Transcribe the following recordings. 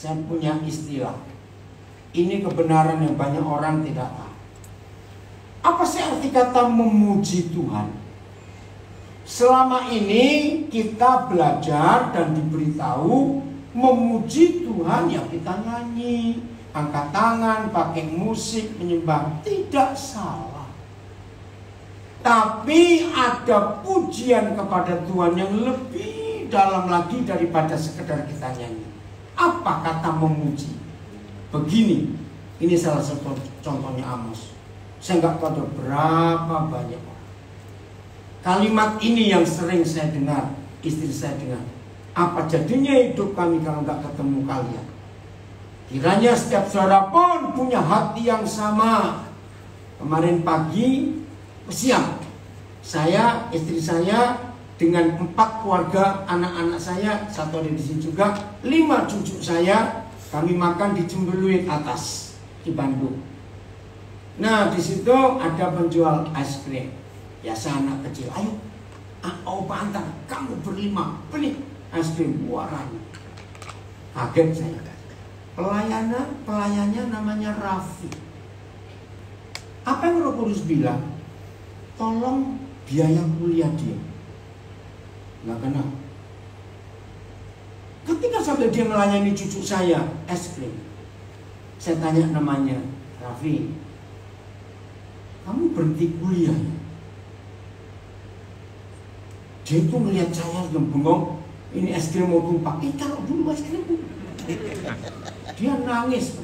saya punya istilah. Ini kebenaran yang banyak orang tidak tahu. Apa sih arti kata memuji Tuhan? Selama ini kita belajar dan diberitahu memuji Tuhan ya kita nyanyi, angkat tangan, pakai musik, menyembah. Tidak salah. Tapi ada pujian kepada Tuhan yang lebih dalam lagi daripada sekedar kita nyanyi. Apa kata memuji? Begini, ini salah satu contohnya Amos. Saya nggak tahu ada berapa banyak orang. Kalimat ini yang sering saya dengar, istri saya dengar. Apa jadinya hidup kami kalau nggak ketemu kalian? Kiranya setiap saudara pun punya hati yang sama. Kemarin pagi, siang, saya, istri saya, dengan 4 keluarga, anak-anak saya, satu ada di sini juga, 5 cucu saya, kami makan di Cembeluit atas di Bandung. Nah, di situ ada penjual es krim. Biasa anak kecil, ayo, opa antar, kamu berlima, beli es krim warna. Kaget saya. Pelayannya namanya Raffi. Apa yang Roh Kudus bilang? Tolong biaya kuliah dia. Nggak kenal. Ketika sampai dia melayani cucu saya es krim, saya tanya namanya, Raffi, kamu berhenti kuliah ya? Dia itu melihat saya yang bengong, ini es krim mau tumpah. Taruh dulu es krim. Dia nangis.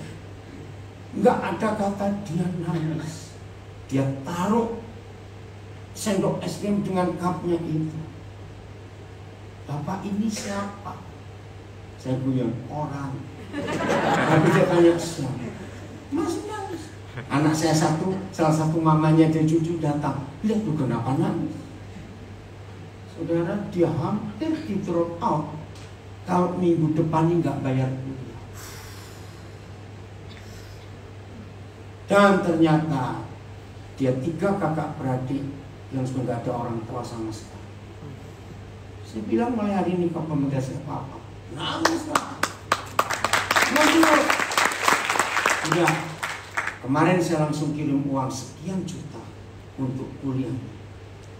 Nggak ada kata dia nangis. Dia taruh sendok es krim dengan cupnya itu. Bapak ini siapa? Saya bilang orang. Tapi dia tanya siapa? Masih nangis. Anak saya salah satu mamanya dia cucu datang. Lihat tuh kenapa nangis. Saudara, dia hampir di drop out kalau minggu depan ini nggak bayar kuliah. Dan ternyata dia 3 kakak beradik yang sudah nggak ada orang tua sama sekali. Saya bilang mulai hari ini kau pemuda saya apa? Nangis lah. Nangis. Udah. Kemarin saya langsung kirim uang sekian juta untuk kuliah.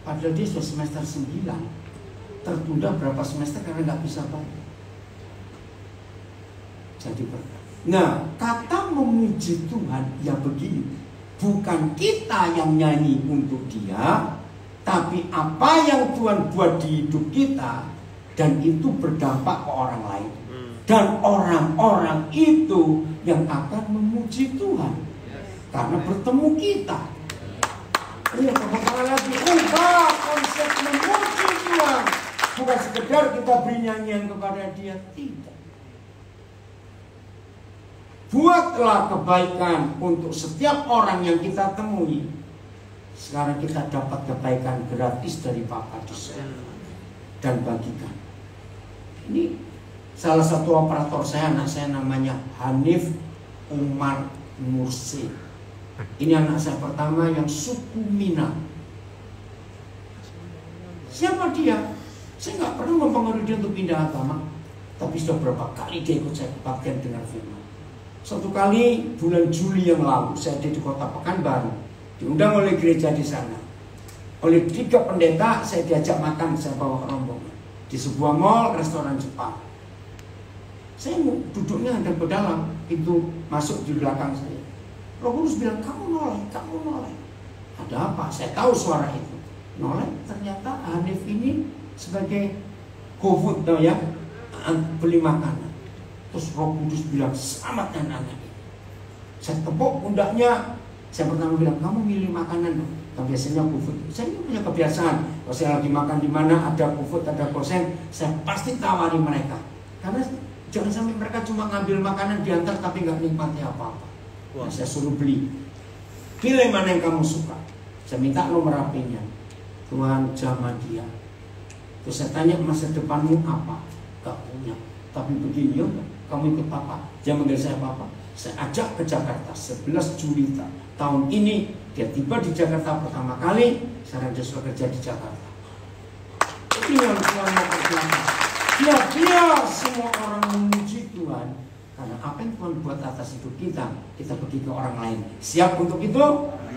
Padahal dia sudah semester 9. Tertunda berapa semester karena nggak bisa bayar. Jadi berkat. Nah, kata memuji Tuhan ya begini. Bukan kita yang nyanyi untuk dia, tapi apa yang Tuhan buat di hidup kita, dan itu berdampak ke orang lain. Dan orang-orang itu yang akan memuji Tuhan karena bertemu kita. Iya, kembali lagi ubah konsep memuji Tuhan. Bukan sekedar kita beri nyanyian kepada dia, tidak. Buatlah kebaikan untuk setiap orang yang kita temui. Sekarang kita dapat kebaikan gratis dari Bapa di surga dan bagikan. Ini salah satu operator saya, anak saya namanya Hanif Umar Mursi. Ini anak saya pertama yang suku Minang. Siapa dia? Saya nggak pernah mempengaruhi dia untuk pindah agama, tapi sudah berapa kali dia ikut saya kebaktian dengan firman. Satu kali bulan Juli yang lalu saya ada di kota Pekanbaru, diundang oleh gereja di sana. Oleh 3 pendeta saya diajak makan, saya bawa rombongan di sebuah mall restoran Jepang. Saya duduknya ada ke dalam, pintu masuk di belakang saya. Roh Kudus bilang, kamu noleh. Ada apa? Saya tahu suara itu. Noleh, ternyata Hanif ini sebagai GoFood, ya, beli makanan. Terus Roh Kudus bilang, selamatkan anak ini. Saya tepuk pundaknya. Saya pertama bilang, kamu milih makanan dong. Kan biasanya GoFood. Saya ini punya kebiasaan. Kalau saya lagi makan di mana ada GoFood, ada gosen, saya pasti tawari mereka. Karena jangan sampai mereka cuma ngambil makanan diantar tapi nggak nikmati apa-apa. Nah, saya suruh beli. Pilih mana yang kamu suka. Saya minta nomor HP-nya. Tuhan jamah dia. Terus saya tanya, masa depanmu apa? Gak punya. Tapi begini, yuk, kamu ikut papa. Dia manggil saya papa. Saya ajak ke Jakarta 11 Juli tahun ini. Dia tiba di Jakarta pertama kali. Sekarang dia sudah kerja di Jakarta. Ini yang Tuhan mau kerjakan. Biar semua orang memuji Tuhan. Karena apa yang Tuhan buat atas hidup kita, kita pergi ke orang lain. Siap untuk itu?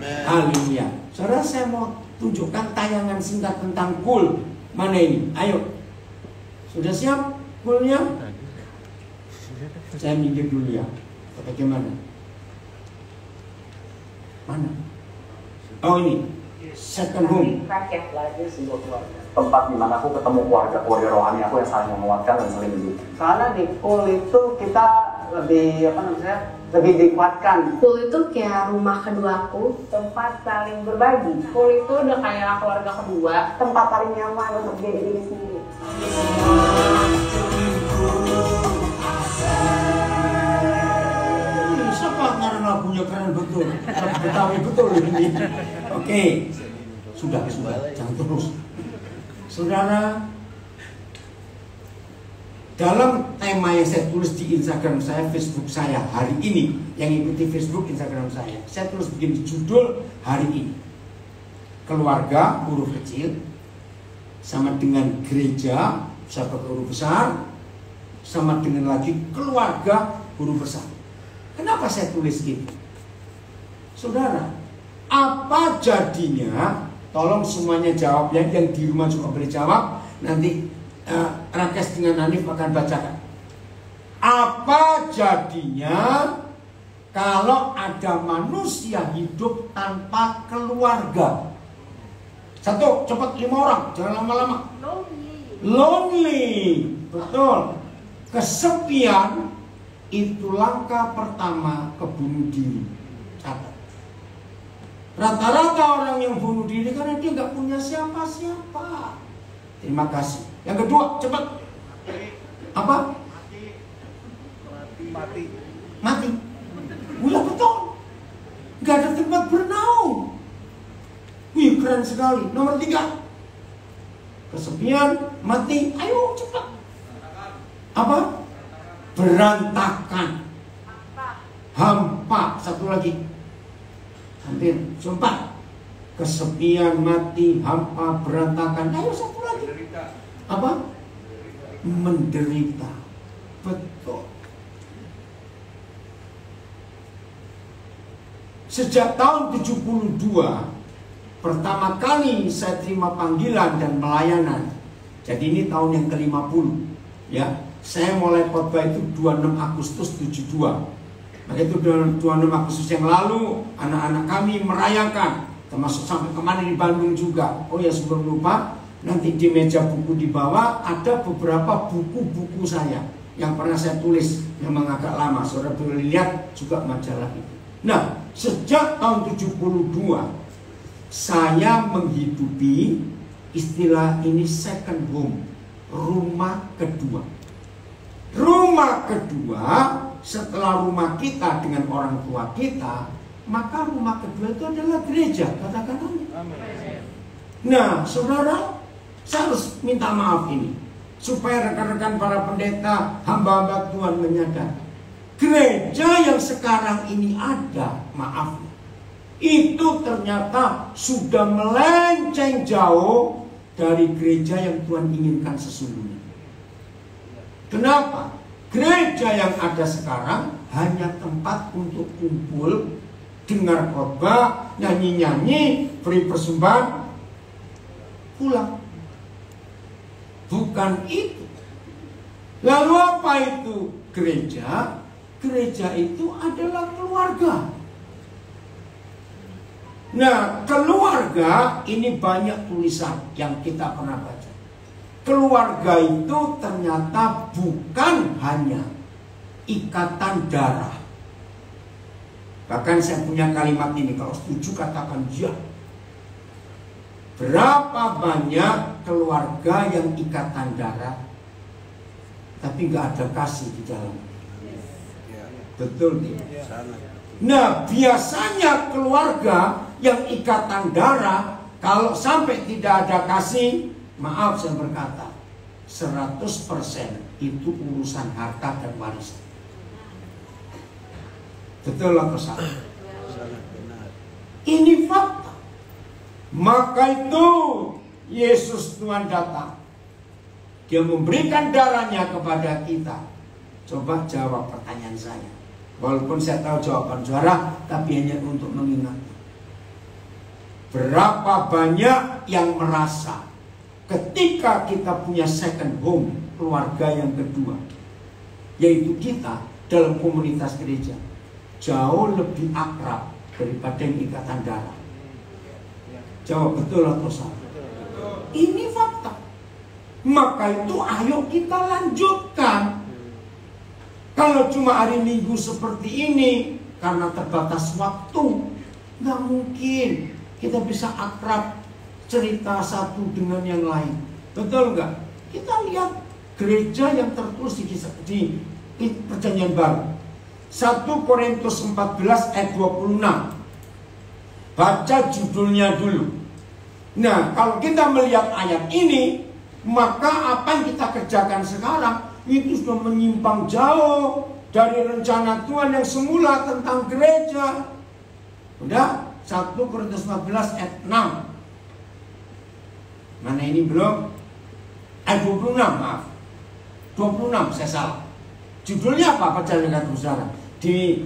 Haleluya. Saudara, saya mau tunjukkan tayangan singkat tentang kul. Mana ini? Ayo. Sudah siap kulnya? Saya minggir dulu ya. Bagaimana? Mana? Oh ini. Second home. Tempat di mana aku ketemu keluarga rohani aku yang saling menguatkan dan saling mendukung. Karena di kul itu kita lebih dikuatkan. Kul itu kayak rumah keduaku, tempat saling berbagi. Kul itu udah kayak keluarga kedua, tempat paling nyaman untuk jadi diri sendiri. Siapa karena lagunya keren betul, Betawi betul ini. Oke, sudah, jangan terus. Saudara, dalam tema yang saya tulis di Instagram saya, Facebook saya hari ini, yang ikuti Facebook, Instagram saya tulis begini, judul hari ini, keluarga huruf kecil sama dengan gereja bisa pakai huruf besar, sama dengan lagi keluarga huruf besar. Kenapa saya tulis gini? Saudara, apa jadinya? Tolong semuanya jawab ya, yang di rumah juga boleh jawab. Nanti Rakes dengan Hanif akan bacakan. Apa jadinya kalau ada manusia hidup tanpa keluarga? Satu, cepat 5 orang, jangan lama-lama. Lonely, betul. Kesepian itu langkah pertama ke bunuh diri. Catat. Rata-rata orang yang bunuh diri karena dia nggak punya siapa-siapa. Terima kasih. Yang kedua, cepat. Apa? Mati. Wih, betul. Nggak ada tempat bernaung. Wih, keren sekali. Nomor 3. Kesepian, mati. Ayo cepat. Apa? Berantakan. Hampa. Satu lagi. Hampir, sumpah. Kesepian, mati, hampa, berantakan. Ayo satu lagi. Apa? Menderita. Betul. Sejak tahun 72, pertama kali saya terima panggilan dan pelayanan. Jadi ini tahun yang ke-50. Ya, saya mulai khotbah itu 26 Agustus 72. Maka itu 26 Agustus yang lalu anak-anak kami merayakan, termasuk sampai kemarin di Bandung juga. Oh ya, sebelum lupa, nanti di meja buku di bawah ada beberapa buku-buku saya yang pernah saya tulis, memang agak lama. Saudara boleh lihat juga majalah itu. Nah, sejak tahun 72 saya menghidupi istilah ini second home, rumah kedua. Rumah kedua setelah rumah kita dengan orang tua kita, maka rumah kedua itu adalah gereja. Katakan amin. Nah, saudara, saya harus minta maaf ini supaya rekan-rekan para pendeta, hamba-hamba Tuhan menyadari gereja yang sekarang ini ada, maaf, itu ternyata sudah melenceng jauh dari gereja yang Tuhan inginkan sesungguhnya. Kenapa? Gereja yang ada sekarang hanya tempat untuk kumpul, dengar khotbah, nyanyi-nyanyi, beri persembahan, pulang. Bukan itu. Lalu apa itu gereja? Gereja itu adalah keluarga. Nah, keluarga ini banyak tulisan yang kita pernah baca. Keluarga itu ternyata bukan hanya ikatan darah. Bahkan saya punya kalimat ini, kalau setuju katakan ya. Berapa banyak keluarga yang ikatan darah, tapi nggak ada kasih di dalam. Betul tidak? Nah, biasanya keluarga yang ikatan darah, kalau sampai tidak ada kasih, maaf saya berkata, 100% itu urusan harta dan warisan. Betul atau salah? Ini fakta. Maka itu Yesus Tuhan datang. Dia memberikan darahnya kepada kita. Coba jawab pertanyaan saya. Walaupun saya tahu jawaban juara, tapi hanya untuk mengingat. Berapa banyak yang merasa ketika kita punya second home, keluarga yang kedua, yaitu kita dalam komunitas gereja, jauh lebih akrab daripada yang ikatan darah. Jawab betul atau salah? Ini fakta. Maka itu ayo kita lanjutkan. Kalau cuma hari Minggu seperti ini, karena terbatas waktu, nggak mungkin kita bisa akrab cerita satu dengan yang lain. Betul nggak? Kita lihat gereja yang tertulis di Perjanjian Baru. 1 Korintus 14 ayat 26. Baca judulnya dulu. Nah, kalau kita melihat ayat ini, maka apa yang kita kerjakan sekarang itu sudah menyimpang jauh dari rencana Tuhan yang semula tentang gereja. Udah, 1 Korintus 14 ayat 6. Mana ini belum? Ayat 26, maaf. 26, saya salah. Judulnya apa? Baca dengan saudara. Di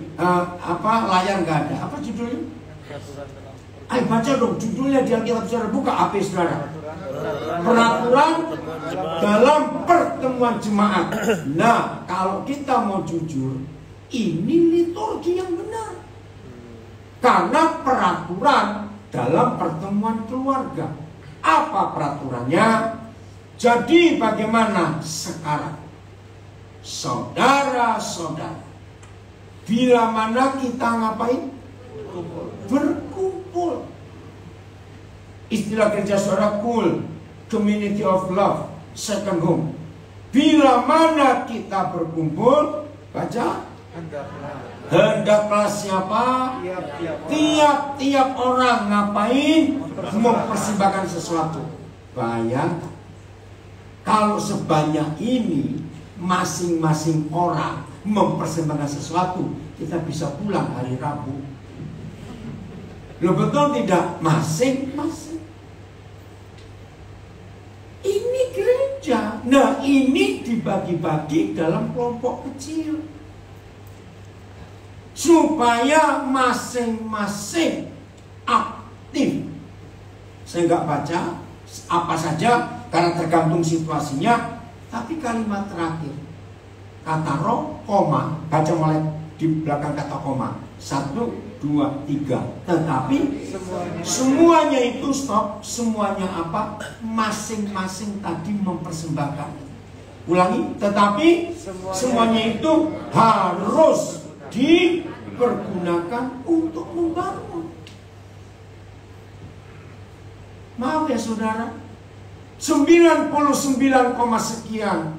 layar nggak ada. Apa judulnya? Ayo baca dong judulnya di Alkitab saudara. Buka HP saudara. Peraturan dalam pertemuan jemaat. Nah, kalau kita mau jujur, ini liturgi yang benar. Karena peraturan dalam pertemuan keluarga. Apa peraturannya? Jadi bagaimana sekarang? Saudara-saudara, bila mana kita ngapain? Berkumpul. Istilah gereja saudara cool, community of love, second home. Bila mana kita berkumpul, baca, hendaklah siapa? Tiap-tiap orang ngapain? Mempersembahkan sesuatu. Bayangkan, kalau sebanyak ini masing-masing orang mempersembahkan sesuatu, kita bisa pulang hari Rabu. Loh betul tidak? Masing-masing. Ini gereja. Nah, ini dibagi-bagi dalam kelompok kecil, supaya masing-masing aktif. Saya nggak baca apa saja karena tergantung situasinya. Tapi kalimat terakhir, kata roh, koma, baca mulai di belakang kata koma. 1, 2, 3. Tetapi semuanya itu stop. Semuanya apa? Masing-masing tadi mempersembahkan. Ulangi. Tetapi semuanya itu harus dipergunakan untuk membangun. Maaf ya saudara, 99, sekian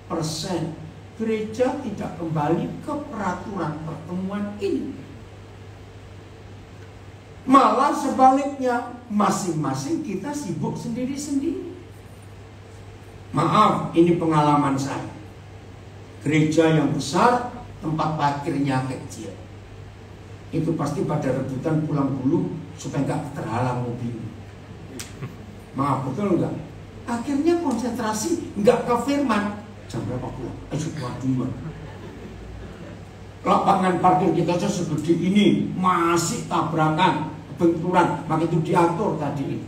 persen gereja tidak kembali ke peraturan pertemuan ini. Malah sebaliknya, masing-masing kita sibuk sendiri-sendiri. Maaf, ini pengalaman saya. Gereja yang besar, tempat parkirnya kecil. Itu pasti pada rebutan pulang dulu supaya nggak terhalang mobil. Maaf, betul nggak? Akhirnya konsentrasi nggak ke firman. Jam berapa pulang? Ayo pulang duluan. Lapangan parkir kita aja segede ini masih tabrakan, benturan, maka itu diatur tadi ini.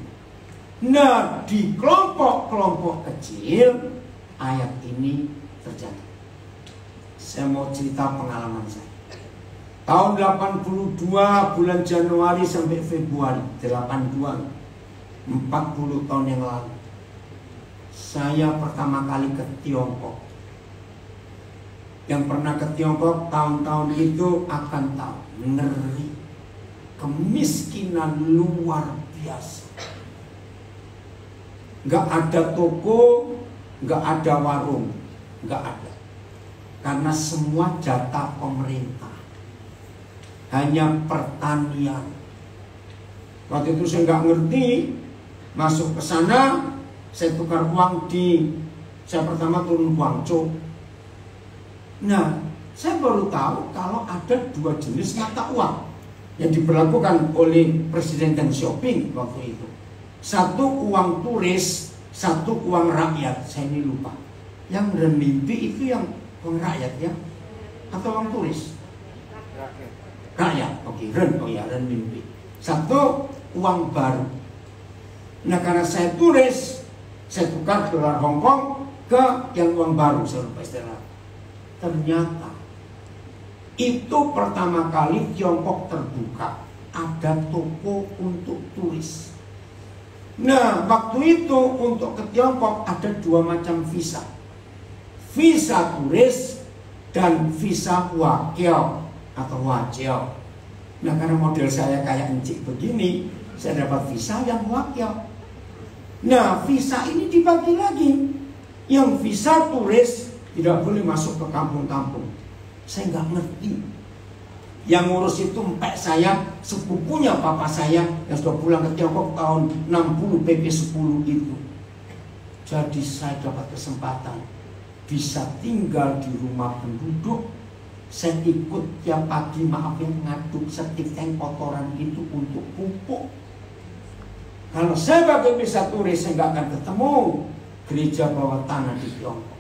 Nah, di kelompok-kelompok kecil ayat ini terjadi. Saya mau cerita pengalaman saya. Tahun 82 bulan Januari sampai Februari 82, 40 tahun yang lalu, saya pertama kali ke Tiongkok. Yang pernah ke Tiongkok tahun-tahun itu akan tahu, ngeri, kemiskinan luar biasa. Gak ada toko, gak ada warung, gak ada. Karena semua jatah pemerintah. Hanya pertanian. Waktu itu saya nggak ngerti. Masuk ke sana, saya tukar uang saya pertama turun Guangzhou. Nah, saya baru tahu kalau ada 2 jenis mata uang yang diberlakukan oleh Presiden Deng Xiaoping waktu itu. Satu uang turis, satu uang rakyat. Saya ini lupa. Yang renminbi itu yang Wong rakyat ya? Atau wong turis? Rakyat. Oke, renminbi. Satu, uang baru. Nah karena saya turis, saya tukar dolar Hongkong ke yang uang baru, saya lupa istilah. Ternyata itu pertama kali Tiongkok terbuka, ada toko untuk turis. Nah waktu itu untuk ke Tiongkok ada dua macam visa. Visa turis dan visa wakil atau wajil. Nah karena model saya kayak encik begini, saya dapat visa yang wakil. Nah visa ini dibagi lagi. Yang visa turis tidak boleh masuk ke kampung-kampung. Saya nggak ngerti. Yang ngurus itu empek saya, sepupunya papa saya yang sudah pulang ke Tiongkok tahun 60 PP 10 itu. Jadi saya dapat kesempatan bisa tinggal di rumah penduduk. Saya ikut tiap pagi, maaf ya, ngaduk setik tank kotoran itu untuk pupuk. Kalau saya pakai visa turis, saya nggak akan ketemu gereja bawah tanah di Tiongkok.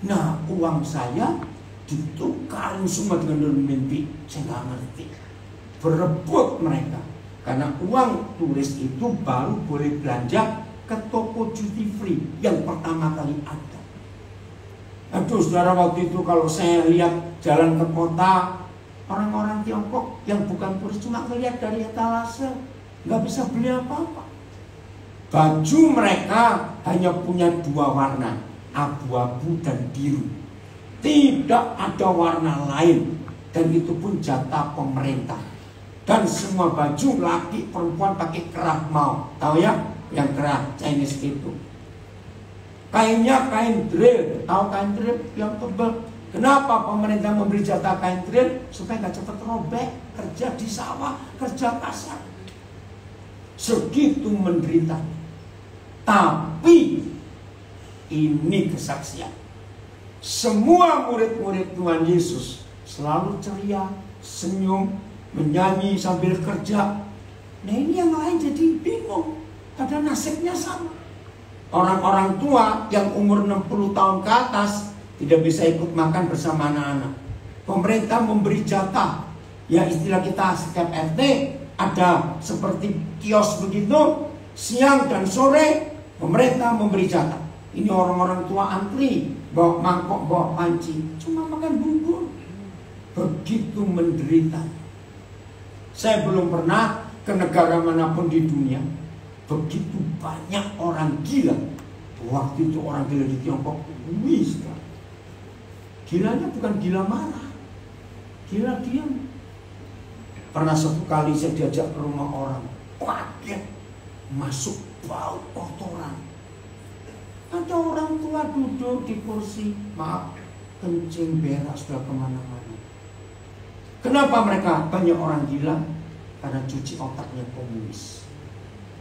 Nah, uang saya ditukarin semua dengan renminbi. Saya nggak ngerti. Berebut mereka. Karena uang turis itu baru boleh belanja ke toko duty free yang pertama kali ada. Aduh saudara, waktu itu kalau saya lihat jalan ke kota, orang-orang Tiongkok yang bukan turis cuma melihat dari etalase, nggak bisa beli apa-apa. Baju mereka hanya punya dua warna, abu-abu dan biru. Tidak ada warna lain, dan itu pun jatah pemerintah. Dan semua baju laki perempuan pakai kerah mau, tahu ya, yang kerah Chinese itu. Kainnya kain drill, tahu kain drill yang tebal. Kenapa pemerintah memberi jatah kain drill? Supaya nggak cepat robek, kerja di sawah, kerja kasar. Segitu menderita. Tapi ini kesaksian. Semua murid-murid Tuhan Yesus selalu ceria, senyum, menyanyi sambil kerja. Nah ini yang lain jadi bingung, padahal nasibnya sama. Orang-orang tua yang umur 60 tahun ke atas tidak bisa ikut makan bersama anak-anak. Pemerintah memberi jatah. Ya istilah kita setiap RT ada seperti kios begitu. Siang dan sore pemerintah memberi jatah. Ini orang-orang tua antri, bawa mangkok, bawa panci, cuma makan bubur. Begitu menderita. Saya belum pernah ke negara manapun di dunia. Begitu banyak orang gila. Waktu itu orang gila di Tiongkok, wis. Gilanya bukan gila marah, gila diam. Pernah satu kali saya diajak ke rumah orang, kaget, masuk bau kotoran. Ada orang tua duduk di kursi, maaf, kencing berak sudah kemana-mana. Kenapa mereka banyak orang gila? Karena cuci otaknya komunis.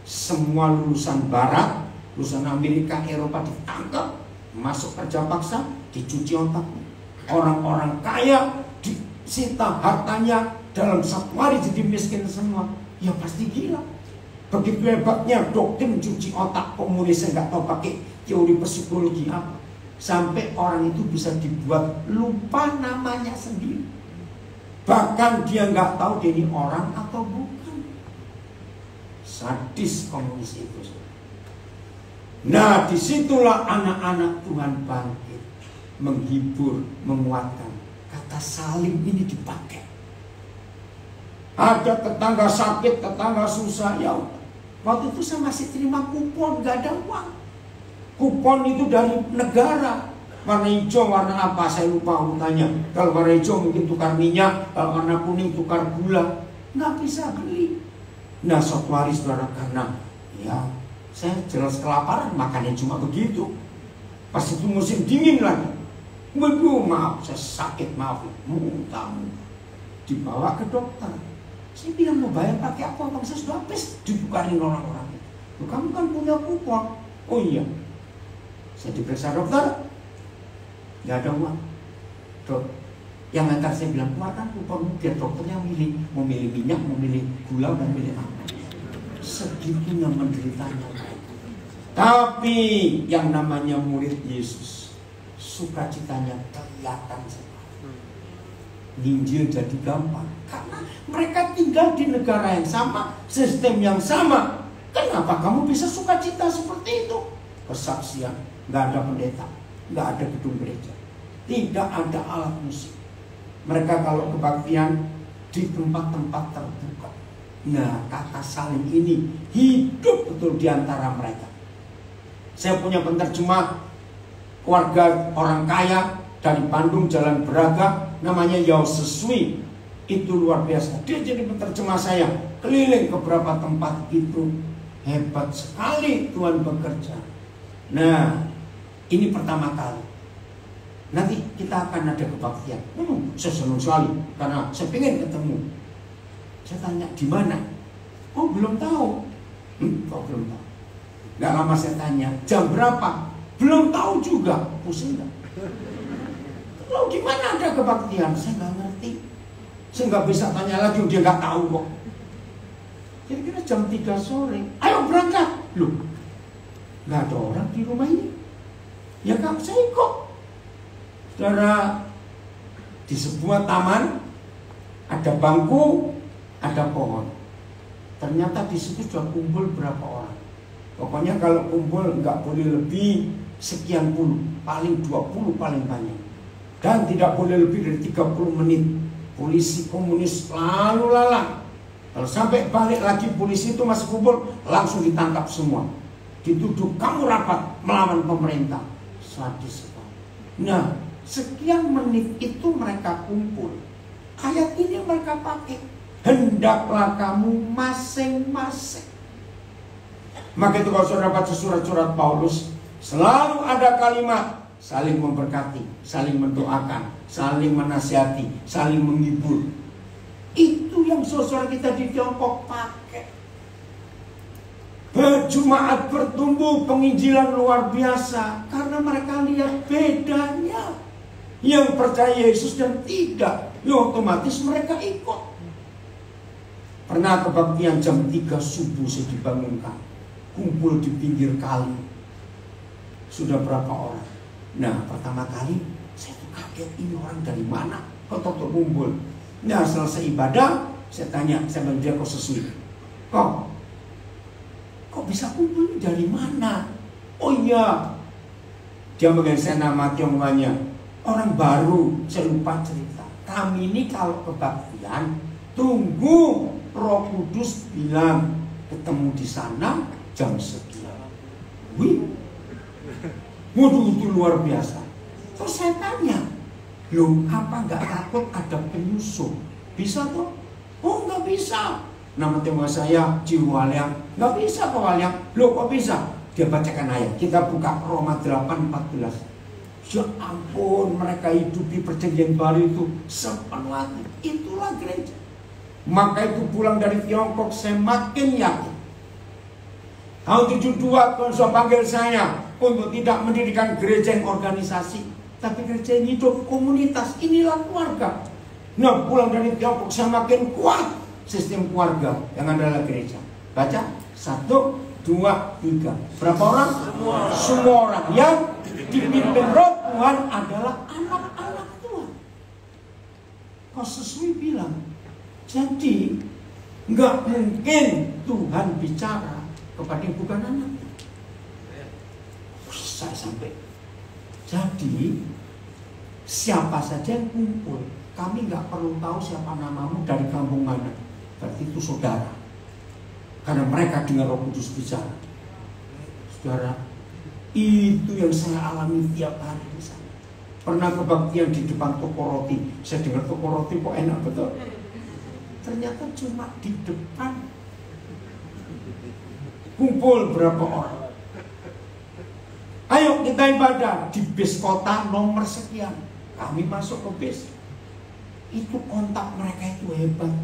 Semua lulusan barat, lulusan Amerika, Eropa ditangkap, masuk kerja paksa, dicuci otaknya. Orang-orang kaya disita hartanya, dalam satu hari jadi miskin semua. Ya pasti gila. Begitu hebatnya doktrin cuci otak komunis, yang nggak tahu pakai teori psikologi apa. Sampai orang itu bisa dibuat lupa namanya sendiri. Bahkan dia nggak tahu dia ini orang atau bukan. Sadis komunis itu. Nah disitulah anak-anak Tuhan bangkit, menghibur, menguatkan. Kata salib ini dipakai. Ada tetangga sakit, tetangga susah, ya waktu itu saya masih terima kupon, gak ada uang. Kupon itu dari negara. Warna hijau, warna apa saya lupa urutannya. Kalau warna hijau mungkin tukar minyak, kalau warna kuning tukar gula. Nggak bisa beli. Nah suatu hari saudara, karena ya saya jelas kelaparan, makannya cuma begitu. Pas itu musim dingin lagi. Waduh maaf, saya sakit, maaf, muntah. Dibawa ke dokter. Saya bilang mau bayar pakai apa? Bang, saya sudah habis. Ditukarin orang-orang. Loh, kamu kan punya kupon. Oh iya. Saya diperiksa dokter. Gak ada uang. Dok, yang antar saya bilang keluarkan kupon biar dokternya milih. Mau milih minyak, mau milih gula, mau milih apa. Segitunya menderitanya. Tapi yang namanya murid Yesus sukacitanya kelihatan sekali. Injil jadi gampang karena mereka tinggal di negara yang sama, sistem yang sama. Kenapa kamu bisa sukacita seperti itu? Kesaksian, nggak ada pendeta, nggak ada gedung gereja, tidak ada alat musik. Mereka kalau kebaktian di tempat-tempat terbuka. Nah, kata saling ini hidup betul di antara mereka. Saya punya penerjemah keluarga orang kaya dari Bandung, Jalan Braga, namanya Yao Sesui. Itu luar biasa. Dia jadi penerjemah saya, keliling ke beberapa tempat itu. Hebat sekali Tuhan bekerja. Nah, ini pertama kali. Nanti kita akan ada kebaktian. Saya senang sekali karena saya pengen ketemu. Saya tanya di mana? Oh, belum tahu. Kok belum tahu? Gak lama saya tanya jam berapa? Belum tahu juga. Pusing gak? Lalu di mana ada kebaktian? Saya nggak ngerti. Saya nggak bisa tanya lagi. Dia nggak tahu kok. Kira-kira jam 3 sore. Ayo berangkat. Loh, nggak ada orang di rumah ini. Ya kan saya ikut. Saudara, di sebuah taman ada bangku, ada pohon. Ternyata di situ sudah kumpul berapa orang. Pokoknya kalau kumpul nggak boleh lebih sekian puluh, paling 20 paling banyak. Dan tidak boleh lebih dari 30 menit. Polisi komunis lalu lalang. Kalau sampai balik lagi polisi itu masih kumpul, langsung ditangkap semua. Dituduh kamu rapat melawan pemerintah. Sadis sekali. Nah, sekian menit itu mereka kumpul. Ayat ini mereka pakai. Hendaklah kamu masing-masing. Maka itu kalau saudara baca surat-surat Paulus, selalu ada kalimat saling memberkati, saling mendoakan, saling menasihati, saling menghibur. Itu yang saudara kita di Tiongkok pakai. Jemaat bertumbuh, penginjilan luar biasa karena mereka lihat bedanya. Yang percaya Yesus dan tidak, ya otomatis mereka ikut. Pernah kebaktian jam 3 subuh saya dibangunkan, kumpul di pinggir kali. Sudah berapa orang? Nah, pertama kali saya tuh kaget, ini orang dari mana? Kok tuh kumpul? Nah, selesai ibadah, saya tanya, saya bilang dia kok Sesui. Kok bisa kumpul ini dari mana? Oh iya, dia mengenai saya nama Tionghoanya. Orang baru, saya lupa cerita. Kami ini kalau kebaktian, tunggu Roh Kudus bilang ketemu di sana jam sekian. Wih, waduh itu luar biasa. Terus saya tanya, loh apa nggak takut ada penyusup? Bisa toh? Oh nggak bisa. Nama tema saya Jiwaliang. Nggak bisa kok Waliang. Loh kok bisa? Dia bacakan ayat. Kita buka Roma 8:14. Ya ampun, mereka hidup di perjanjian baru itu sepenuh hati. Itulah gereja. Maka itu pulang dari Tiongkok saya makin yakin. Tahun 72 Tuhan sudah panggil saya untuk tidak mendirikan gereja yang organisasi, tapi gereja yang hidup komunitas. Inilah keluarga. Nah, pulang dari Tiongkok saya makin kuat sistem keluarga yang adalah gereja. Baca 1, 2, 3. Berapa orang? Semua orang yang dipimpin Roh Tuhan adalah anak-anak Tuhan. Kok Sesui bilang, jadi nggak mungkin Tuhan bicara kepada yang bukan anak. Saya sampai. Jadi siapa saja yang kumpul, kami nggak perlu tahu siapa namamu dari kampung mana. Berarti itu saudara. Karena mereka dengar Roh Kudus bicara. Saudara, itu yang saya alami tiap hari di sana. Pernah kebaktian di depan toko roti. Saya dengar toko roti kok enak betul. Ternyata cuma di depan. Kumpul berapa orang. Ayo kita ibadah di bis kota nomor sekian. Kami masuk ke bis. Itu kontak mereka itu hebat.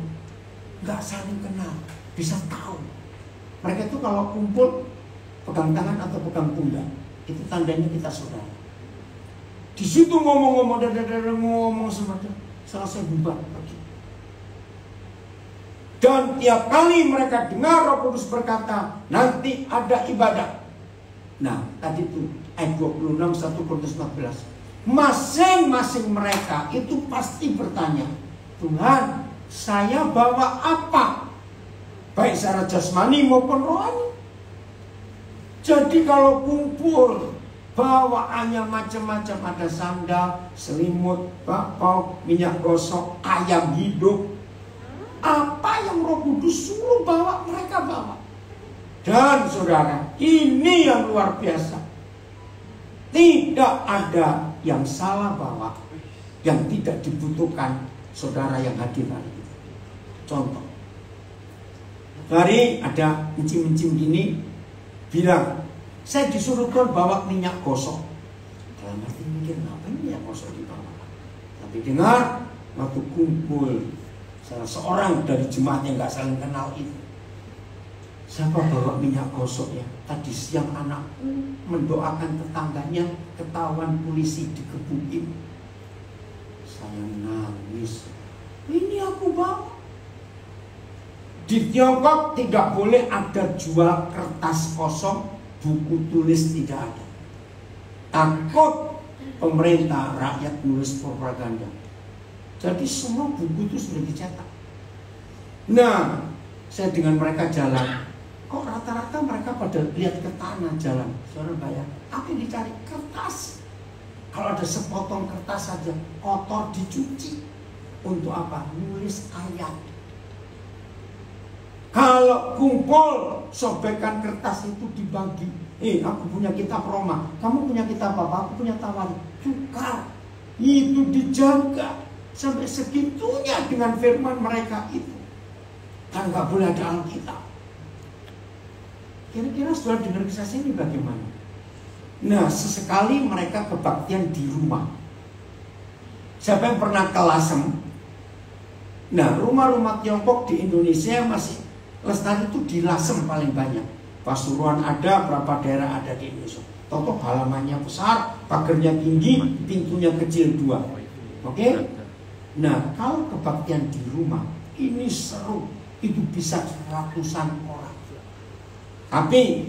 Gak saling kenal. Bisa tahu. Mereka itu kalau kumpul pegang tangan atau pegang pundak. Itu tandanya kita saudara. Di situ ngomong-ngomong, ngomong seperti selesai bubar pergi. Dan tiap kali mereka dengar Roh Kudus berkata, nanti ada ibadah. Nah, tadi itu ayat 26 1 Korintus 14. masing-masing mereka itu pasti bertanya, Tuhan, saya bawa apa? Baik secara jasmani maupun rohani. Jadi kalau kumpul, bawaannya macam-macam, ada sandal, selimut, bakpao, minyak gosok, ayam hidup. Apa yang Roh Kudus suruh bawa, mereka bawa. Dan saudara, ini yang luar biasa. Tidak ada yang salah bawa, yang tidak dibutuhkan saudara yang hadir hari ini. Contoh, hari ada encim-encim gini, bilang, saya disuruh Tuhan bawa minyak gosok. Dalam arti mikir, ngapain minyak gosok dibawa? Tapi dengar, waktu kumpul salah seorang dari jemaat yang gak saling kenal itu, siapa bawa minyak gosok ya? Tadi siang anakku mendoakan tetangganya ketahuan polisi dikebukin. Saya nangis. Ini aku bawa. Di Tiongkok tidak boleh ada jual kertas kosong, buku tulis tidak ada. Takut pemerintah rakyat nulis propaganda. Jadi semua buku itu sudah dicetak. Nah, saya dengan mereka jalan. Kok rata-rata mereka pada lihat ke tanah jalan. Saudara bayar, apa yang dicari? Kertas. Kalau ada sepotong kertas saja, kotor dicuci. Untuk apa? Nulis ayat. Kalau kumpul, sobekan kertas itu dibagi. Aku punya kitab Roma, kamu punya kitab apa? Aku punya Tawari. Tukar. Itu dijaga. Sampai segitunya dengan firman mereka itu. Kan gak boleh ada Alkitab. Kira-kira saudara dengar kisah ini bagaimana? Nah, sesekali mereka kebaktian di rumah. Siapa yang pernah ke Lasem? Nah, rumah-rumah Tiongkok di Indonesia masih lestari itu di Lasem paling banyak. Pasuruan ada, berapa daerah ada di Indonesia. Toto halamannya besar, pagarnya tinggi, pintunya kecil 2. Oke? Nah, kalau kebaktian di rumah, ini seru. Itu bisa ratusan orang. Tapi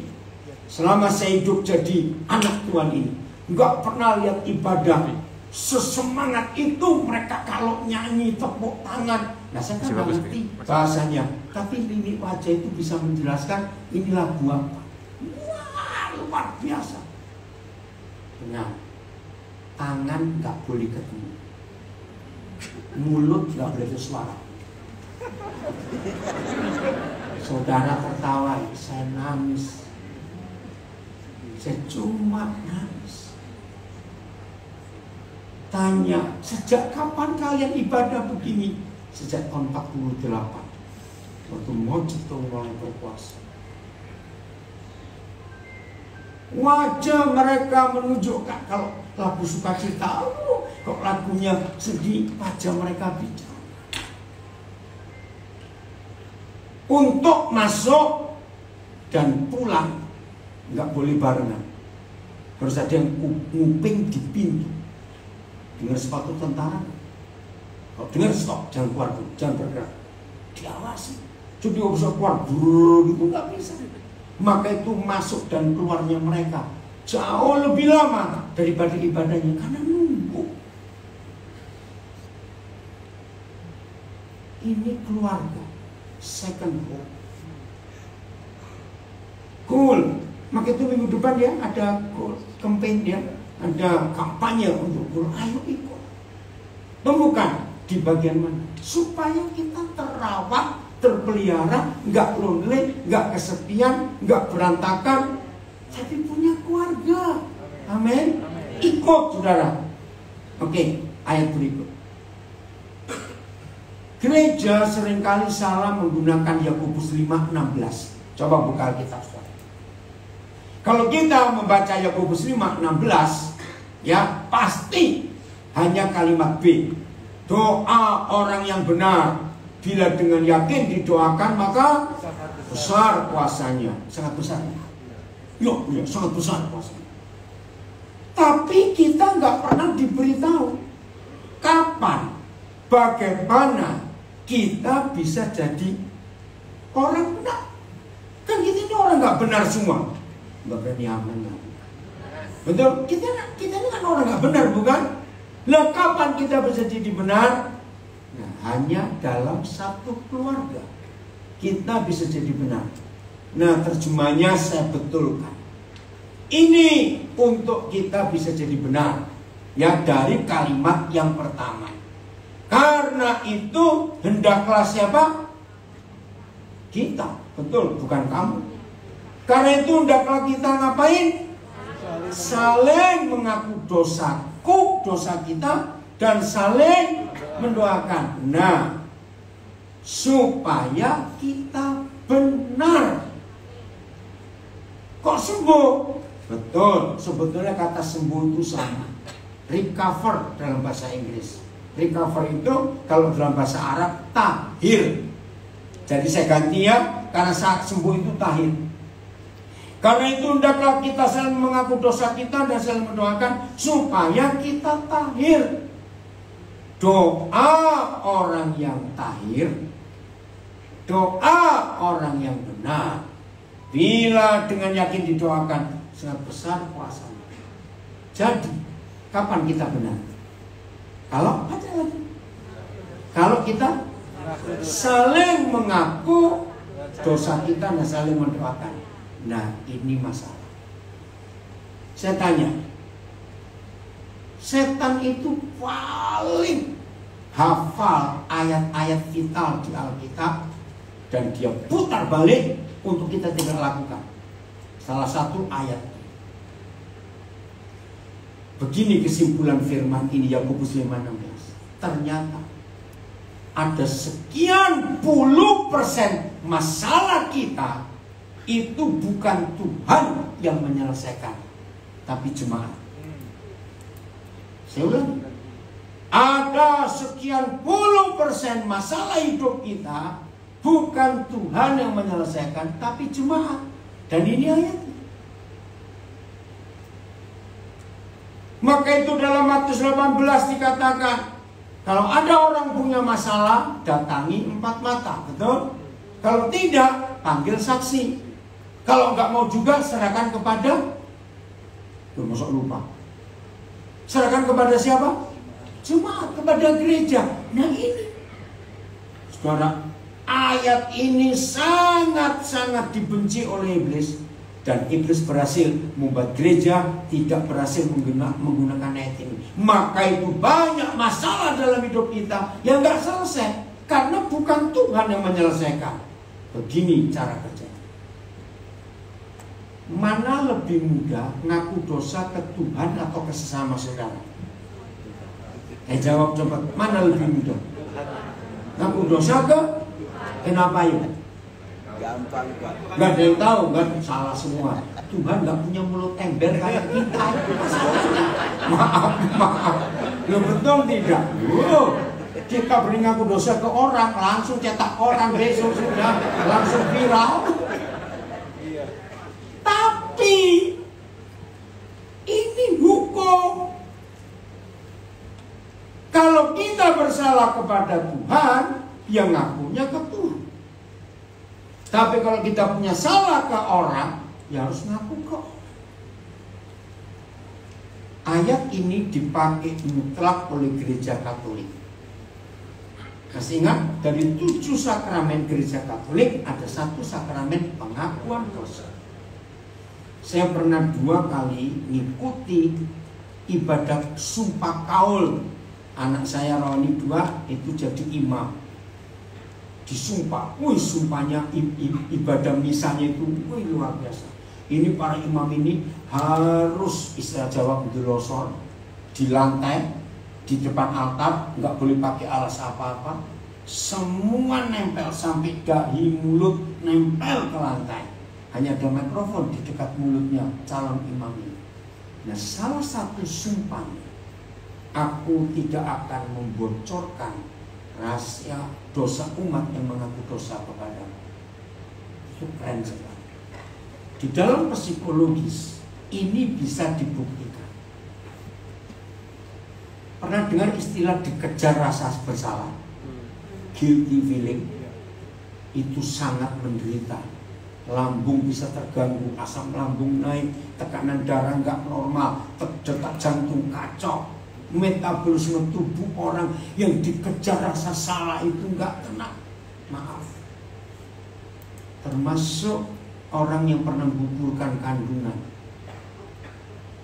selama saya hidup jadi anak Tuhan ini, nggak pernah lihat ibadah sesemangat itu mereka kalau nyanyi tepuk tangan. Nah, saya kan nggak ngerti bahasanya, tapi mimik wajah itu bisa menjelaskan ini lagu apa. Wah, luar biasa. Nah, tangan nggak boleh ketemu, mulut nggak boleh bersuara. Saudara tertawa, saya nangis. Saya cuma nangis. Tanya, sejak kapan kalian ibadah begini? Sejak tahun 48. Waktu Mojoto mulai berkuasa. Wajah mereka menunjukkan kalau lagu sukacita, kok lagunya sedih, wajah mereka bicara. Untuk masuk dan pulang nggak boleh barengan, harus ada yang nguping di pintu. Dengar sepatu tentara, kalau dengar stop, jangan keluar dulu, jangan bergerak, diawasi. Jadi nggak bisa keluar, gitu nggak bisa. Maka itu masuk dan keluarnya mereka jauh lebih lama daripada ibadahnya karena nunggu. Ini keluarga. Second home. Cool. Maka itu minggu depan ya ada campaign ya, ada kampanye untuk cool. Ayo ikut. Temukan di bagian mana supaya kita terawat, terpelihara, nggak lonely, nggak kesepian, nggak berantakan, tapi punya keluarga. Amin. Ikut saudara. Oke, ayat berikut. Gereja seringkali salah menggunakan Yakobus 5:16. Coba buka Alkitab. Kalau kita membaca Yakobus 5:16, ya pasti hanya kalimat B. Doa orang yang benar bila dengan yakin didoakan maka besar kuasanya. Sangat besar. Yuk, ya, sangat besar kuasanya. Tapi kita nggak pernah diberitahu kapan, bagaimana kita bisa jadi orang benar. Kan kita ini orang nggak benar semua. Nggak berani aman. Betul? Kita ini kan orang nggak benar, bukan? Lah kapan kita bisa jadi benar? Nah, hanya dalam satu keluarga kita bisa jadi benar. Nah, terjemahnya saya betulkan. Ini untuk kita bisa jadi benar. Ya, dari kalimat yang pertama. Karena itu hendaklah siapa? Kita. Betul, bukan kamu. Karena itu hendaklah kita ngapain? Saling mengaku dosa kita dan saling mendoakan. Nah, supaya kita benar. Kok sembuh? Betul, sebetulnya kata sembuh itu sama. Recover dalam bahasa Inggris. Recover itu kalau dalam bahasa Arab tahir. Jadi saya ganti ya, karena saat sembuh itu tahir. Karena itu hendaklah kita saling mengaku dosa kita dan saling mendoakan supaya kita tahir. Doa orang yang tahir, doa orang yang benar, bila dengan yakin didoakan, sangat besar kuasanya. Jadi, kapan kita benar? Kalau kita saling mengaku dosa kita dan saling mendoakan. Nah, ini masalah. Saya tanya, setan itu paling hafal ayat-ayat vital di Alkitab dan dia putar balik untuk kita tidak lakukan. Salah satu ayat. Begini kesimpulan firman ini, Yakobus 5:16. Ternyata ada sekian puluh % masalah kita itu bukan Tuhan yang menyelesaikan, tapi jemaat. Saya ulang, ada sekian puluh % masalah hidup kita bukan Tuhan yang menyelesaikan, tapi jemaat. Dan ini ayatnya. Maka itu dalam Matius 18 dikatakan, kalau ada orang punya masalah, datangi 4 mata, betul? Kalau tidak, panggil saksi. Kalau nggak mau juga, serahkan kepada, masuk lupa. Serahkan kepada siapa? Jemaat, kepada gereja. Nah ini, saudara, ayat ini sangat-sangat dibenci oleh iblis. Dan iblis berhasil membuat gereja tidak berhasil menggunakan ayat ini. Maka itu banyak masalah dalam hidup kita yang nggak selesai. Karena bukan Tuhan yang menyelesaikan. Begini cara kerja. Mana lebih mudah ngaku dosa ke Tuhan atau ke sesama saudara? Jawab cepat. Mana lebih mudah? Ngaku dosa ke? Kenapa ya? Gampang Pak. Gak ada yang tahu kan? Salah semua. Tuhan gak punya mulut ember kayak kita. Itu masalahnya. Maaf. Lo betul tidak? Kita beri ngaku dosa ke orang, langsung cetak orang besok sudah langsung viral. Tapi ini hukum. Kalau kita bersalah kepada Tuhan, ya ngakunya ke Tuhan. Tapi kalau kita punya salah ke orang, ya harus ngaku ke orang. Ayat ini dipakai mutlak oleh gereja Katolik. Masih ingat, dari 7 sakramen gereja Katolik ada 1 sakramen pengakuan dosa. Saya pernah 2 kali ngikuti ibadah sumpah kaul. Anak saya Roni 2 itu jadi imam. Disumpah, sumpahnya ibadah misanya itu luar biasa. Ini para imam ini harus istilah Jawa bedulosor di lantai, di depan altar, nggak boleh pakai alas apa-apa. Semua nempel sampai dahi mulut nempel ke lantai. Hanya ada mikrofon di dekat mulutnya calon imam ini. Nah, salah satu sumpahnya, aku tidak akan membocorkan rahasia dosa umat yang mengaku dosa kepadamu. Itu keren sekali. Di dalam psikologis ini bisa dibuktikan. Pernah dengar istilah dikejar rasa bersalah? Guilty feeling. Itu sangat menderita lambung bisa terganggu, asam lambung naik, tekanan darah nggak normal, detak jantung kacau, metabolisme tubuh orang yang dikejar rasa salah itu nggak tenang. Maaf, termasuk orang yang pernah menggugurkan kandungan,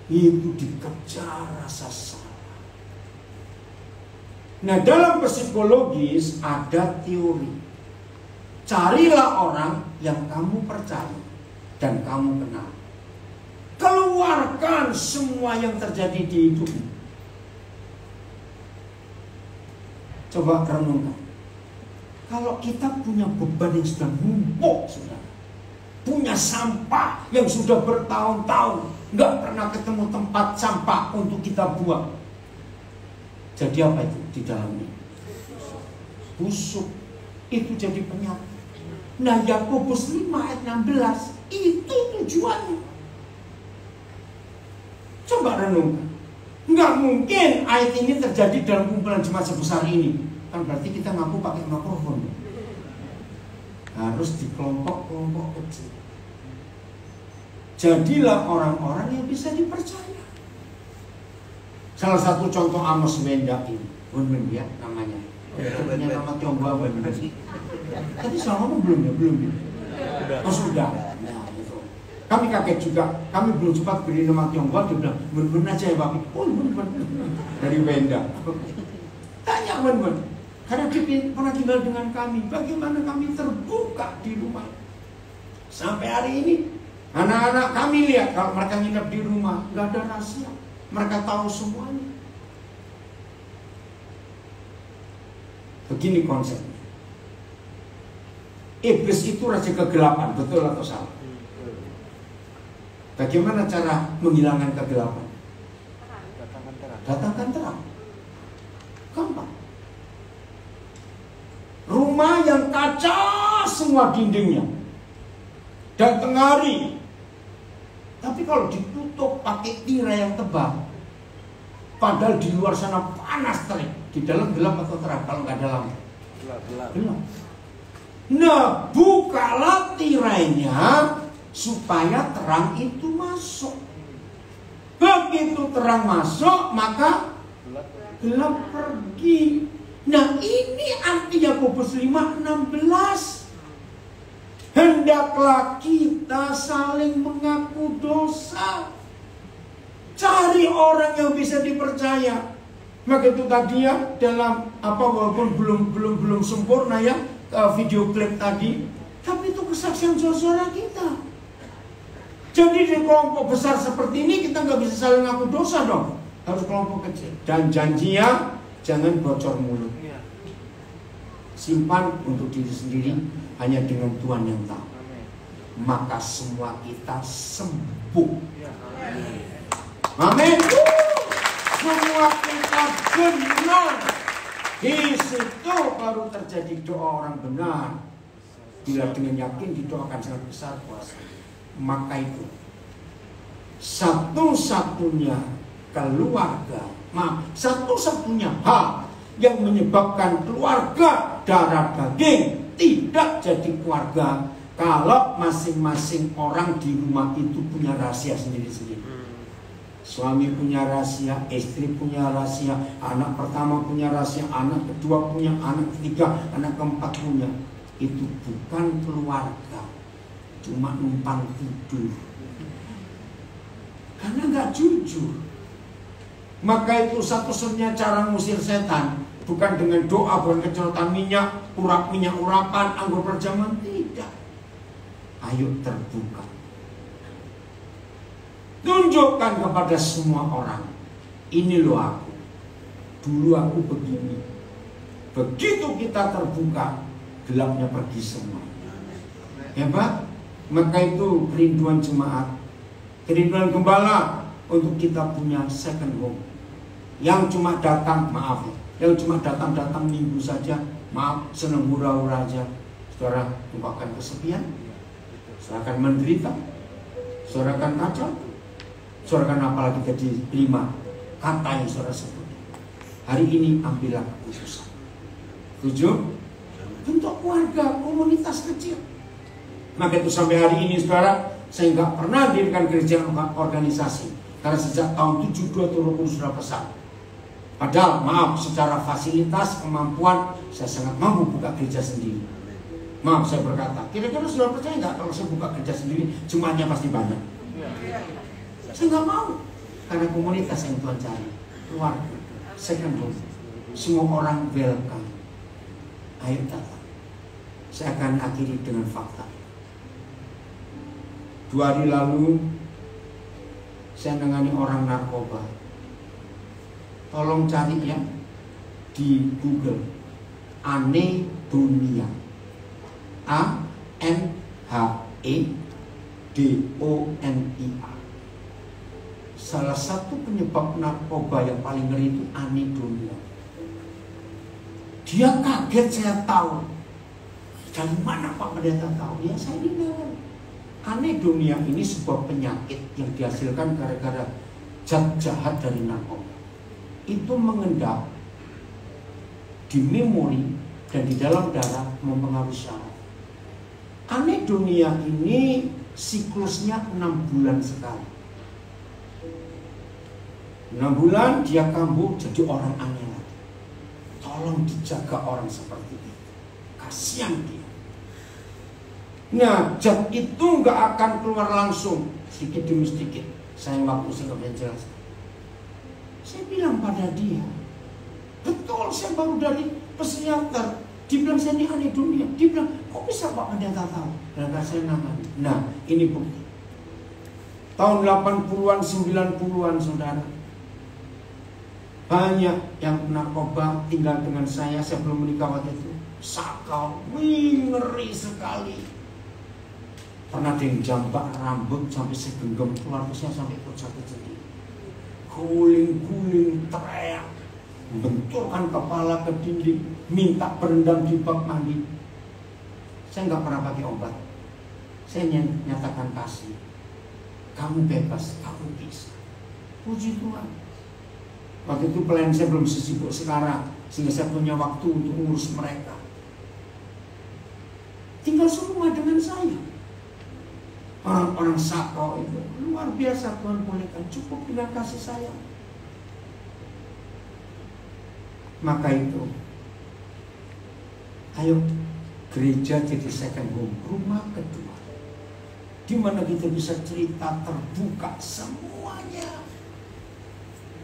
itu dikejar rasa salah. Nah, dalam psikologis ada teori. Carilah orang yang kamu percaya dan kamu kenal. Keluarkan semua yang terjadi di hidupmu. Coba renungkan. Kalau kita punya beban yang sudah numpuk, punya sampah yang sudah bertahun-tahun nggak pernah ketemu tempat sampah untuk kita buang. Jadi apa itu di dalamnya? Busuk. Itu jadi penyakit. Nah, Yakobus 5 ayat 16 itu tujuannya. Coba renungkan. Nggak mungkin ayat ini terjadi dalam kumpulan jemaat sebesar ini. Kan berarti kita ngaku pakai mikrofon. Harus di kelompok-kelompok kecil. Jadilah orang-orang yang bisa dipercaya. Salah satu contoh Amos Wenda ini, Bun ya namanya. Punya nama Tionghoa Bun. Tadi selama belum ya? Belum ya? Oh sudah. Nah, itu. Kami kaget juga. Kami belum sempat beri nama Tionghoa. Dia bilang, Bun aja ya Bapak. Oh Bun. Dari Wenda. Tanya Bun. Karena dia pernah tinggal dengan kami. Bagaimana kami terbuka di rumah. Sampai hari ini. Anak-anak kami lihat kalau mereka nginep di rumah. Gak ada rahasia. Mereka tahu semuanya. Begini konsepnya. Iblis itu raja kegelapan, betul atau salah? Bagaimana cara menghilangkan kegelapan? Datangkan terang. Gampang. Rumah yang kaca semua dindingnya dan tengari. Tapi kalau ditutup pakai tirai yang tebal, padahal di luar sana panas terik, di dalam gelap atau terang? Kalau nggak ada lampu, gelap. Nah, bukalah tirainya supaya terang itu masuk. Begitu terang masuk, maka gelap pergi. Nah, ini arti Yakobus 5:16. Hendaklah kita saling mengaku dosa. Cari orang yang bisa dipercaya. Maka itu tadi ya, dalam walaupun belum sempurna ya, video klip tadi, tapi itu kesaksian saudara kita. Jadi di kelompok besar seperti ini kita nggak bisa saling ngaku dosa dong, harus kelompok kecil. Dan janjinya jangan bocor mulut, simpan untuk diri sendiri, hanya dengan Tuhan yang tahu. Maka semua kita sembuh. Amin. Semua kita benar. Di situ baru terjadi doa orang benar. Bila dengan yakin didoakan sangat besar kuasa. Maka itu satu-satunya satu-satunya hal yang menyebabkan keluarga darah daging tidak jadi keluarga kalau masing-masing orang di rumah itu punya rahasia sendiri-sendiri. Suami punya rahasia, istri punya rahasia, anak pertama punya rahasia, anak kedua punya, anak ketiga, anak keempat punya. Itu bukan keluarga, cuma numpang tidur. Karena nggak jujur. Maka itu satu-satunya cara ngusir setan, bukan dengan doa, bukan kecerotan minyak urapan, anggur perjamuan, tidak. Ayo terbuka. Tunjukkan kepada semua orang, ini loh aku. Dulu aku begini. Begitu kita terbuka, gelapnya pergi semua. Hebat. Maka itu kerinduan jemaat, kerinduan gembala untuk kita punya second home. Yang cuma datang, maaf, yang cuma datang minggu saja, maaf, senang hura-hura aja. Saudara lupakan kesepian, saudara akan menderita, saudara akan kacau. Saudara kan apalagi jadi 5 kata yang saudara sebut. Hari ini ambillah keputusan. 7. Bentuk keluarga, komunitas kecil. Maka itu sampai hari ini saudara, saya nggak pernah dirikan gereja organisasi. Karena sejak tahun 72 turun sudah besar. Padahal maaf, secara fasilitas, kemampuan, saya sangat mampu buka gereja sendiri. Maaf saya berkata, kira-kira sudah percaya nggak kalau saya buka gereja sendiri, jumlahnya pasti banyak. Saya nggak mau, karena komunitas yang Tuhan cari, keluarga, second home, semua orang welcome. Ayo datang. Saya akan akhiri dengan fakta. 2 hari lalu, saya menangani orang narkoba. Tolong cari ya di Google, anedonia, ANHEDONIA. Salah satu penyebab narkoba yang paling ngeri itu anedonia. Dia kaget saya tahu. Dari mana Pak Pendeta tahu? Ya saya dengar. Anedonia ini sebuah penyakit yang dihasilkan gara-gara zat jahat dari narkoba. Itu mengendap di memori dan di dalam darah, mempengaruhi syaraf. Anedonia ini siklusnya 6 bulan sekali. 6 bulan dia kambuh jadi orang aneh lagi. Tolong dijaga orang seperti itu. Kasihan dia. Nah, zat itu nggak akan keluar langsung, sedikit demi sedikit. Sayang waktu saya nggak bisa jelaskan. Saya bilang pada dia, betul saya baru dari psikiater. Dibilang saya ini anedonia. Dia bilang, kok bisa Pak Pendeta tahu? Dan saya nangani. Nah, ini bukti. Tahun 80-an, 90-an saudara, banyak yang narkoba tinggal dengan saya belum menikah waktu itu. Sakau, ngeri sekali. Pernah ada yang jambak rambut sampai segenggam keluar, terusnya sampai ikut sakit sedih. Guling-guling, teriak, benturkan kepala ke dinding, minta berendam di bak mandi. Saya nggak pernah pakai obat. Saya nyatakan kasih. Kamu bebas, kamu bisa. Puji Tuhan. Waktu itu pelayan saya belum sesibuk sekarang, sehingga saya punya waktu untuk ngurus mereka. Tinggal semua dengan saya. Orang-orang sakau itu luar biasa Tuhan bolehkan, cukup dengan kasih sayang. Maka itu, ayo gereja jadi second home, rumah kedua, di mana kita bisa cerita terbuka semuanya.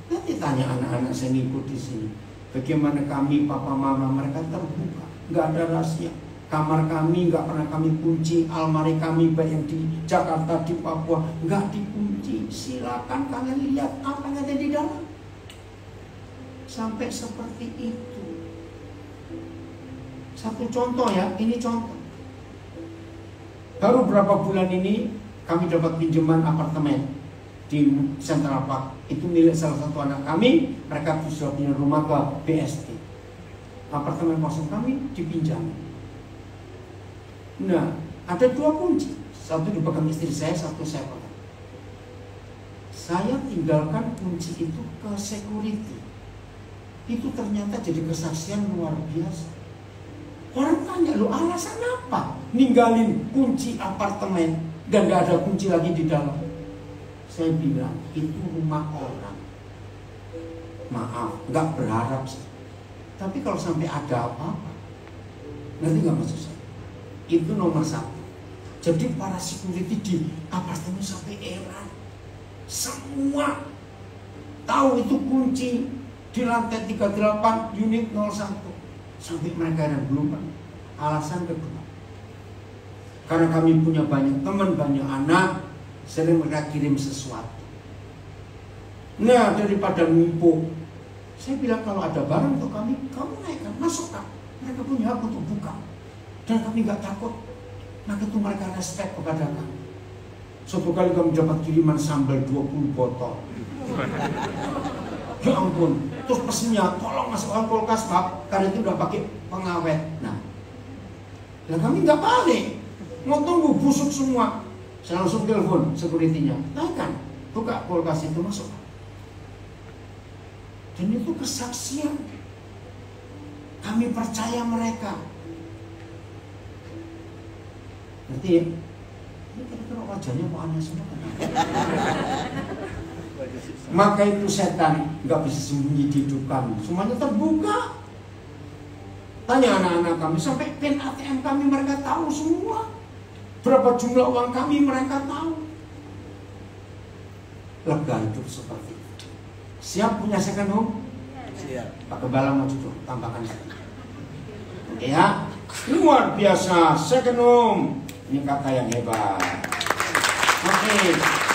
Nanti tanya anak-anak saya ngikut di sini, bagaimana kami papa mama mereka terbuka, nggak ada rahasia. Kamar kami nggak pernah kami kunci, almari kami baik yang di Jakarta, di Papua nggak dikunci. Silakan kalian lihat apa yang ada di dalam. Sampai seperti itu. Satu contoh ya, ini contoh. Baru berapa bulan ini kami dapat pinjaman apartemen di Central Park. Itu milik salah satu anak kami. Mereka sudah punya rumah ke BSD. Apartemen kosong kami dipinjam. Nah, ada 2 kunci. Satu dipegang istri saya, satu saya pegang. Saya tinggalkan kunci itu ke security. Itu ternyata jadi kesaksian luar biasa. Orang tanya, lu alasan apa ninggalin kunci apartemen dan gak ada kunci lagi di dalam? Saya bilang, itu rumah orang. Maaf, gak berharap sih. Tapi kalau sampai ada apa-apa, ngerti gak maksud saya? Itu nomor 1. Jadi para security di apartemen sampai heran. Semua tahu itu kunci di lantai 38 unit 01. Sampai mereka heran. Belum. Alasan kedua, karena kami punya banyak teman, banyak anak, sering mereka kirim sesuatu. Nah, daripada nipu, saya bilang kalau ada barang untuk kami, kamu naikkan, masukkan. Mereka punya hak untuk buka. Dan kami nggak takut. Maka itu mereka respect kepada kami. Suatu kali kami dapat kiriman sambal 20 botol. Ya ampun. Terus pesennya, tolong masukkan kulkas Pak, karena itu udah pakai pengawet. Nah, dan kami nggak balik. Mau tunggu busuk semua. Saya langsung telepon security-nya. Naikkan, buka kulkas itu, masuk. Dan itu kesaksian. Kami percaya mereka. Nanti ini kira-kira wajahnya kok aneh semua. Maka itu setan nggak bisa sembunyi di hidup kami, semuanya terbuka. Tanya anak-anak kami, sampai PIN ATM kami mereka tahu semua. Berapa jumlah uang kami mereka tahu. Lega hidup seperti itu. Siap punya second home? Siap. Pak Kebala mau duduk, tambahkan second home. Ya, luar biasa second home. Ini kata yang hebat. Oke.